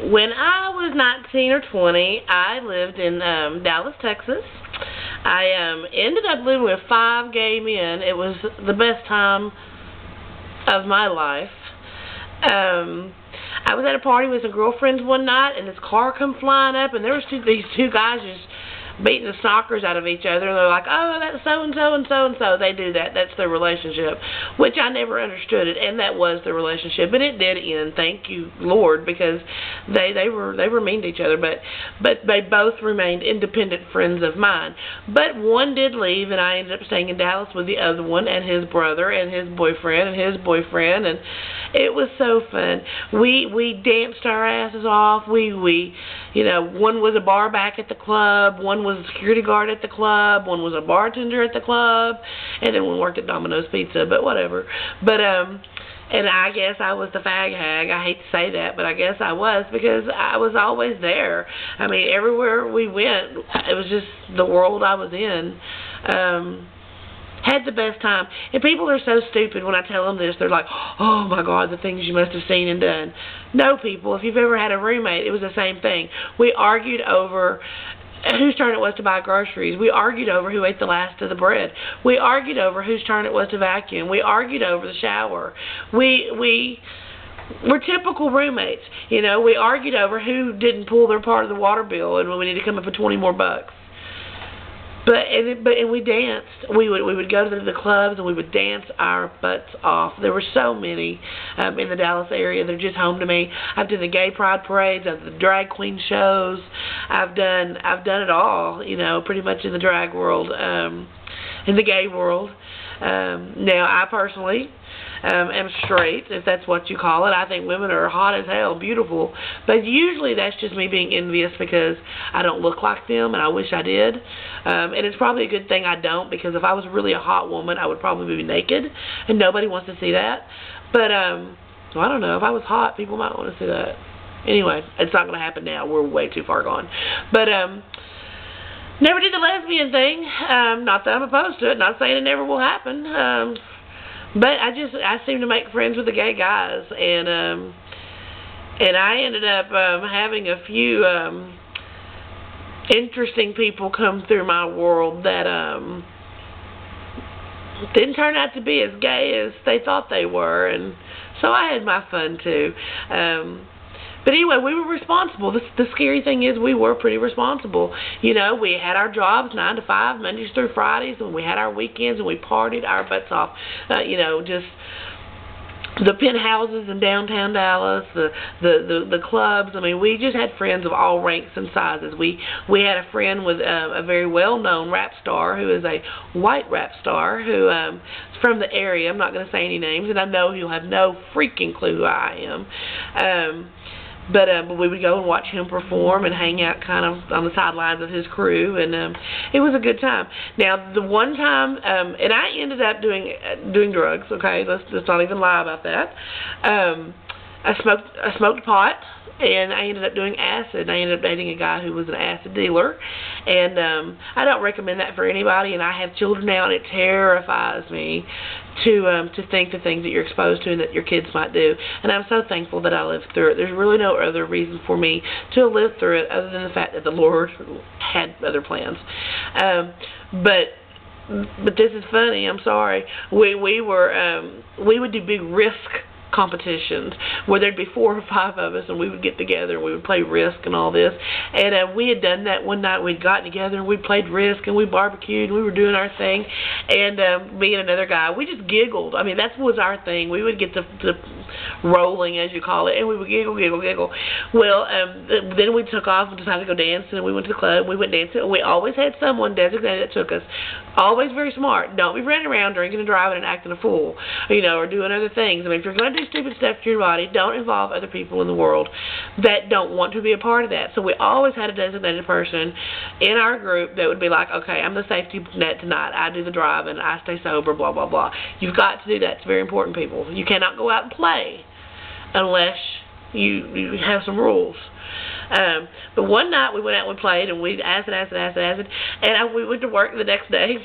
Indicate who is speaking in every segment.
Speaker 1: When I was 19 or 20, I lived in Dallas, Texas. I ended up living with 5 gay men. It was the best time of my life. I was at a party with some girlfriends one night, and this car come flying up, and there was these two guys just beating the knockers out of each other. And they're like, oh, that's so-and-so and so-and-so. They do that. That's their relationship, which I never understood it, and that was their relationship. But it did end, thank you, Lord, because they were mean to each other. But they both remained independent friends of mine. But one did leave, and I ended up staying in Dallas with the other one and his brother and his boyfriend and his boyfriend, and it was so fun. We danced our asses off. We you know, one was a bar back at the club, one was a security guard at the club, one was a bartender at the club, and then one worked at Domino's Pizza, but whatever. But and I guess I was the fag hag. I hate to say that, but I guess I was, because I was always there. I mean, everywhere we went, it was just the world I was in. Had the best time. And people are so stupid when I tell them this. They're like, oh my God, the things you must have seen and done. No, people, if you've ever had a roommate, it was the same thing. We argued over whose turn it was to buy groceries. We argued over who ate the last of the bread. We argued over whose turn it was to vacuum. We argued over the shower. We're typical roommates. You know, we argued over who didn't pull their part of the water bill and we need to come up with 20 more bucks. And we danced. We would go to the clubs and we would dance our butts off. There were so many in the Dallas area. They're just home to me. I've done the gay pride parades. I've done the drag queen shows. I've done it all. You know, pretty much in the drag world, in the gay world. Now, I personally am straight, if that's what you call it. I think women are hot as hell, beautiful. But usually that's just me being envious because I don't look like them, and I wish I did. And it's probably a good thing I don't, because if I was really a hot woman, I would probably be naked, and nobody wants to see that. But, well, I don't know. If I was hot, people might want to see that. Anyway, it's not going to happen now. We're way too far gone. But, never did the lesbian thing. Not that I'm opposed to it. Not saying it never will happen. But I seem to make friends with the gay guys, and I ended up having a few interesting people come through my world that didn't turn out to be as gay as they thought they were, and so I had my fun too. But anyway, we were responsible. The scary thing is we were pretty responsible. You know, we had our jobs 9 to 5, Mondays through Fridays, and we had our weekends, and we partied our butts off. You know, just the penthouses in downtown Dallas, the clubs. I mean, we just had friends of all ranks and sizes. We had a friend with a very well-known rap star who is a white rap star who is from the area. I'm not going to say any names, and I know he'll have no freaking clue who I am. But we would go and watch him perform and hang out kind of on the sidelines of his crew, and it was a good time. Now, the one time, and I ended up doing drugs. Okay, let's not even lie about that. I smoked pot, and I ended up doing acid. I ended up dating a guy who was an acid dealer, and I don't recommend that for anybody. And I have children now, and it terrifies me to think the things that you're exposed to and that your kids might do. And I'm so thankful that I lived through it. There's really no other reason for me to have lived through it other than the fact that the Lord had other plans. But this is funny. I'm sorry. We would do big Risk competitions where there'd be 4 or 5 of us, and we would get together and we would play Risk and all this. And we had done that one night. We'd gotten together and we played Risk and we barbecued and we were doing our thing. And me and another guy, we just giggled. I mean, that was our thing. We would get the rolling, as you call it, and we would giggle. Well, then we took off and decided to go dancing, and we went to the club. We went dancing, and we always had someone designated that took us. Always very smart. Don't be running around drinking and driving and acting a fool, you know, or doing other things. I mean, if you're going to do stupid stuff to your body, don't involve other people in the world that don't want to be a part of that. So we always had a designated person in our group that would be like, okay, I'm the safety net tonight. I do the driving. I stay sober, blah, blah, blah. You've got to do that. It's very important, people. You cannot go out and play unless you have some rules. But one night we went out and we played, and we acid, and we went to work the next day.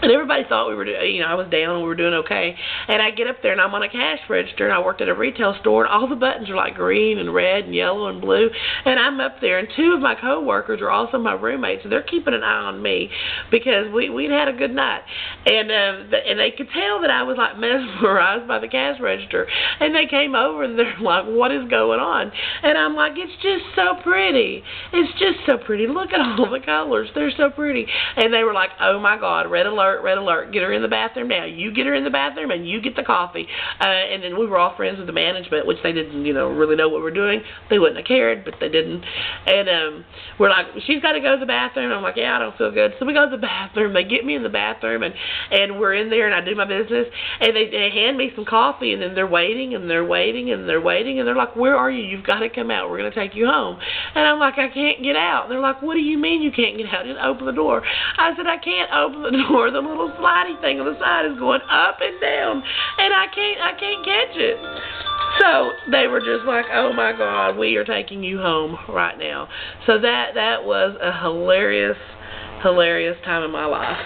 Speaker 1: And everybody thought we were, I was down and we were doing okay. And I get up there and I'm on a cash register and I worked at a retail store and all the buttons are like green and red and yellow and blue. And I'm up there and two of my coworkers are also my roommates and they're keeping an eye on me because we'd had a good night. And they could tell that I was like mesmerized by the cash register. And they came over and they're like, what is going on? And I'm like, it's just so pretty. It's just so pretty. Look at all the colors. They're so pretty. And they were like, oh my God, red alert. Red alert, get her in the bathroom now. You get her in the bathroom and you get the coffee. And then we were all friends with the management, which they didn't, really know what we're doing. They wouldn't have cared, but they didn't. And we're like, she's got to go to the bathroom. I'm like, yeah, I don't feel good. So we go to the bathroom. They get me in the bathroom, and we're in there, and I do my business. And they hand me some coffee, and then they're waiting, and they're waiting, and they're waiting. And they're like, where are you? You've got to come out. We're going to take you home. And I'm like, I can't get out. And they're like, what do you mean you can't get out? Just open the door. I said, I can't open the door. The little slidey thing on the side is going up and down, and I can't catch it. So they were just like, oh my God, we are taking you home right now. So that was a hilarious time in my life.